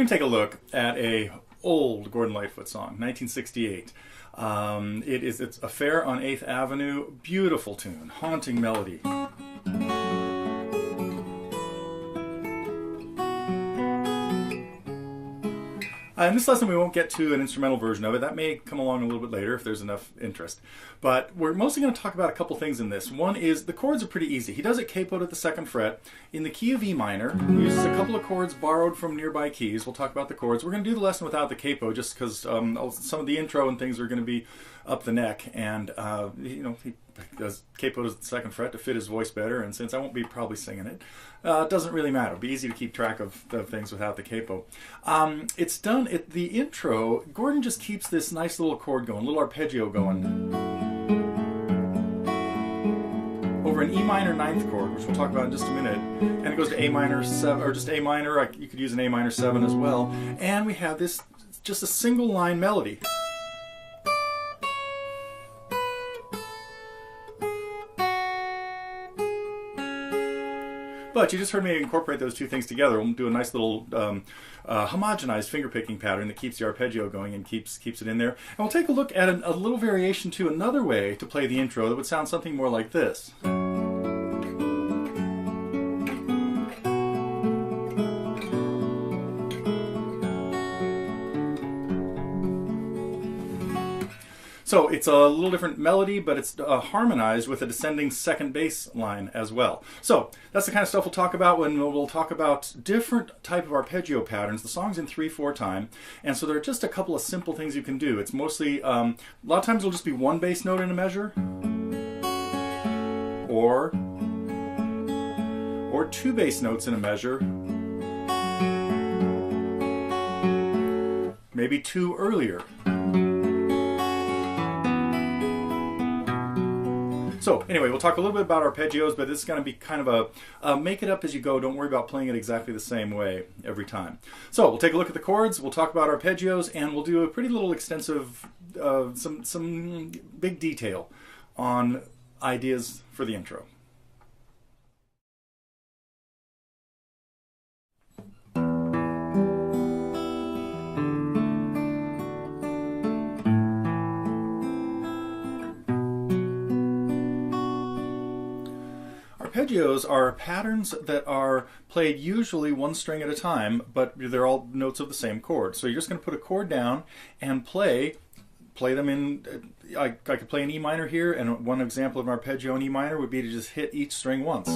going to take a look at a old Gordon Lightfoot song, 1968. It's Affair on 8th Avenue. Beautiful tune, haunting melody. In this lesson we won't get to an instrumental version of it. That may come along a little bit later if there's enough interest. But we're mostly going to talk about a couple things in this. One is the chords are pretty easy. He does it capoed at the 2nd fret in the key of E minor. He uses a couple of chords borrowed from nearby keys. We'll talk about the chords. We're going to do the lesson without the capo just because some of the intro and things are going to be up the neck. And, he does capoed at the 2nd fret to fit his voice better. And since I won't be probably singing it, it doesn't really matter. It'll be easy to keep track of the things without the capo. It's done at the intro. Gordon just keeps this nice little chord going, little arpeggio going over an E minor 9th chord, which we'll talk about in just a minute, and it goes to A minor 7, or just A minor. You could use an A minor 7 as well. And we have this just a single line melody. But you just heard me incorporate those two things together. We'll do a nice little homogenized finger picking pattern that keeps the arpeggio going and keeps it in there. And we'll take a look at a little variation to another way to play the intro that would sound something more like this. So it's a little different melody, but it's harmonized with a descending 2nd bass line as well. So that's the kind of stuff we'll talk about when we'll talk about different type of arpeggio patterns. The song's in 3/4 time, and so there are just a couple of simple things you can do. It's mostly, a lot of times it'll just be one bass note in a measure, or 2 bass notes in a measure, maybe 2 earlier. So anyway, we'll talk a little bit about arpeggios, but this is going to be kind of a make it up as you go. Don't worry about playing it exactly the same way every time. So we'll take a look at the chords, we'll talk about arpeggios, and we'll do a pretty little extensive, some big detail on ideas for the intro. Arpeggios are patterns that are played usually one string at a time, but they're all notes of the same chord. So you're just going to put a chord down and play them in, I could play an E minor here, and one example of an arpeggio in E minor would be to just hit each string once.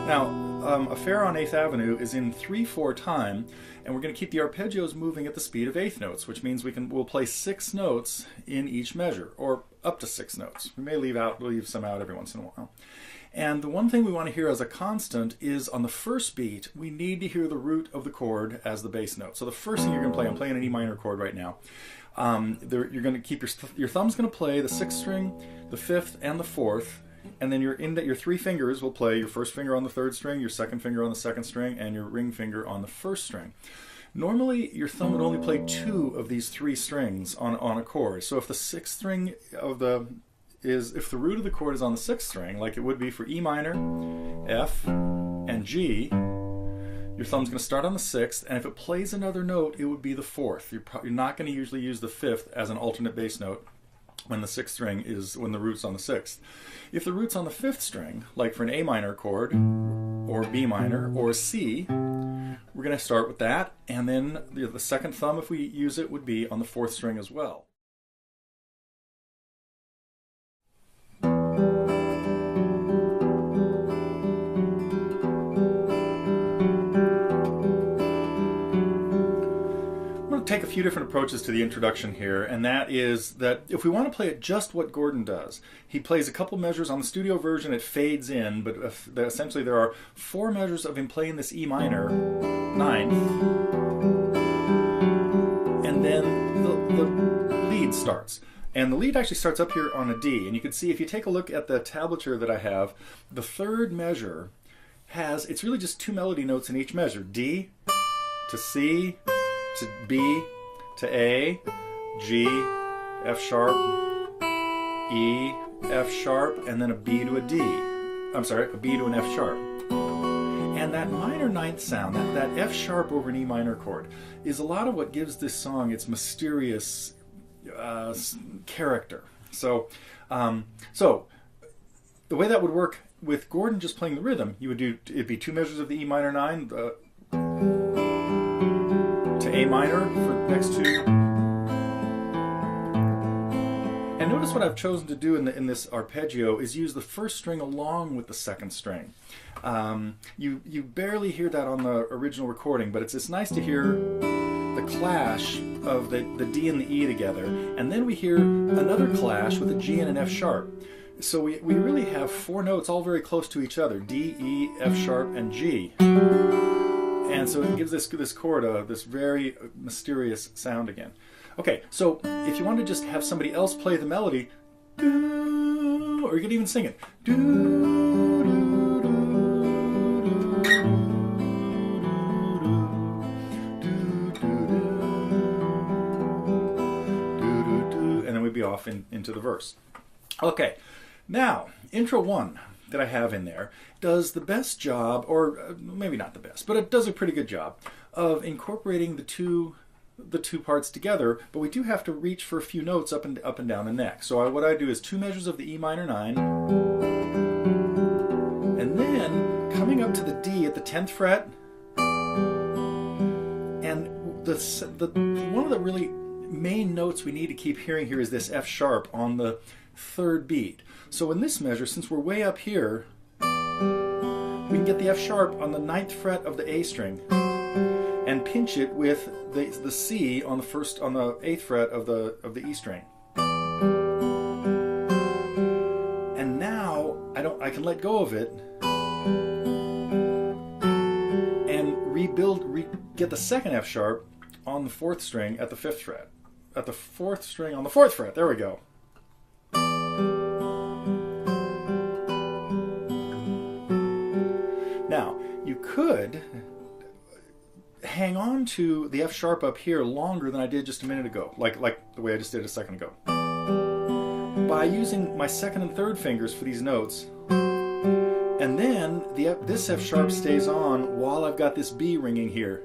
Now, Affair on 8th Avenue is in 3/4 time, and we're going to keep the arpeggios moving at the speed of 8th notes, which means we'll play 6 notes in each measure, or up to 6 notes. We may leave some out every once in a while. And the one thing we want to hear as a constant is on the first beat, we need to hear the root of the chord as the bass note. So the first thing you're going to play, I'm playing an E minor chord right now. You're going to keep your thumb's going to play the 6th string, the 5th, and the 4th. And then your 3 fingers will play your first finger on the 3rd string, your 2nd finger on the 2nd string, and your ring finger on the 1st string. Normally, your thumb would only play 2 of these 3 strings on a chord. So if the 6th string if the root of the chord is on the 6th string, like it would be for E minor, F, and G, your thumb's going to start on the 6th, and if it plays another note, it would be the 4th. You're not going to usually use the 5th as an alternate bass note when the 6th string when the root's on the 6th. If the root's on the 5th string, like for an A minor chord, or B minor, or C, we're going to start with that, and then the 2nd thumb, if we use it, would be on the 4th string as well. Take a few different approaches to the introduction here, and that is that if we want to play it just what Gordon does, he plays a couple measures. On the studio version it fades in, but essentially there are 4 measures of him playing this E minor 9th, and then the lead starts. And the lead actually starts up here on a D, and you can see if you take a look at the tablature that I have, the 3rd measure it's really just 2 melody notes in each measure, D to C to B to A, G, F sharp, E, F sharp, and then a B to a D. I'm sorry, a B to an F sharp. And that minor ninth sound, that F sharp over an E minor chord, is a lot of what gives this song its mysterious character. So the way that would work with Gordon just playing the rhythm, it'd be 2 measures of the E minor 9 to A minor for the next 2. And notice what I've chosen to do in this arpeggio is use the first string along with the second string. You barely hear that on the original recording, but it's nice to hear the clash of the D and the E together, and then we hear another clash with a G and an F sharp. So we really have 4 notes all very close to each other, D, E, F sharp, and G. And so it gives this chord this very mysterious sound again. Okay, so if you want to just have somebody else play the melody, or you could even sing it. And then we'd be off into the verse. Okay, now, intro 1 that I have in there does the best job, or maybe not the best, but it does a pretty good job of incorporating the two parts together, but we do have to reach for a few notes up and down the neck. So what I do is 2 measures of the E minor 9, and then coming up to the D at the 10th fret, and one of the really main notes we need to keep hearing here is this F sharp on the 3rd beat. So in this measure, since we're way up here, we can get the F sharp on the 9th fret of the A string and pinch it with the C on the 8th fret of the E string. And now I can let go of it and get the second F sharp on the 4th string at the 5th fret. At the 4th string on the 4th fret. There we go. Now, you could hang on to the F sharp up here longer than I did just a minute ago, like the way I just did a second ago, by using my 2nd and 3rd fingers for these notes, and then this F sharp stays on while I've got this B ringing here.